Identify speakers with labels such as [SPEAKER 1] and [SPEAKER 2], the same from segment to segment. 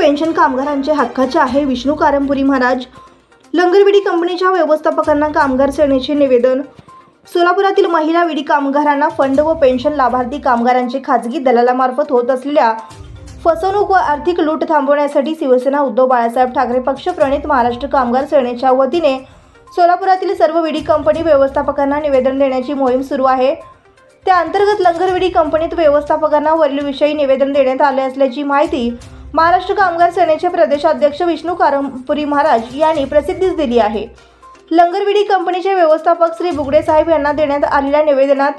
[SPEAKER 1] Pension कामगारांचे हक्काचे आहे. विष्णू कारंपुरी महाराज. लंगर विडी कंपनीच्या व्यवस्थापकांना कामगार सेनेचे निवेदन. सोलापुरातील महिला विडी कामगारांना फंड व पेन्शन लाभार्थी कामगारांचे खाजगी दलालामार्फत होत असलेल्या फसवणूक व आर्थिक लूट थांबवण्यासाठी शिवसेना उद्धव बाळासाहेब ठाकरे पक्ष प्रणित महाराष्ट्र कामगार सेनेच्या वतीने सोलापुरातील सर्व विडी कंपनी व्यवस्थापकांना निवेदन देण्याची मोहीम सुरू आहे. त्या अंतर्गत लंगर विडी कंपनीत व्यवस्थापकांना वरील विषयी निवेदन देण्यात आले असल्याची माहिती महाराष्ट्र कामगार सेनेचे प्रदेशाध्यक्ष विष्णू कारंपुरी महाराज यांनी प्रसिद्धीस दिली आहे. लंगर विडी कंपनीचे व्यवस्थापक श्री बुगडे साहेब यांना देण्यात आलेल्या निवेदनात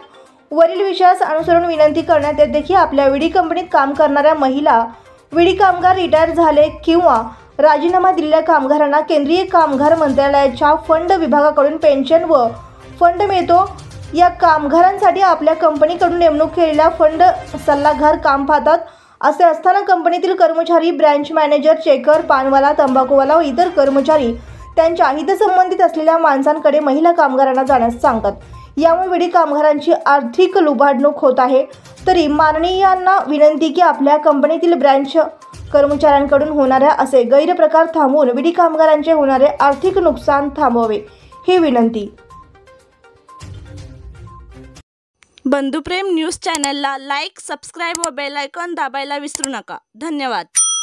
[SPEAKER 1] वरील विषयास अनुसरून विनंती करण्यात येते की आपल्या विडी कंपनीत काम करणाऱ्या महिला विडी कामगार रिटायर झाले किंवा राजीनामा दिलेल्या कामगारांना केंद्रीय कामगार मंत्रालयाच्या फंड विभागाकडून पेन्शन व फंड मिळतो. या कामगारांसाठी आपल्या कंपनीकडून नेमणूक केलेल्या फंड सल्लागार काम पाहतात. असे असताना कंपनीतील कर्मचारी, ब्रँच मॅनेजर, चेकर, पानवाला, तंबाखूवाला व इतर कर्मचारी त्यांच्या हितसंबंधित असलेल्या माणसांकडे महिला कामगारांना जाण्यास सांगतात. यामुळे विडी कामगारांची आर्थिक लुबाडणूक होत आहे. तरी माननीयांना विनंती की आपल्या कंपनीतील ब्रँच कर्मचाऱ्यांकडून होणाऱ्या असे गैरप्रकार थांबवून विडी कामगारांचे होणारे आर्थिक नुकसान थांबवावे ही विनंती.
[SPEAKER 2] बंधुप्रेम न्यूज चॅनलला लाईक, सबस्क्राईब व बेल आयकॉन दाबायला विसरू नका. धन्यवाद.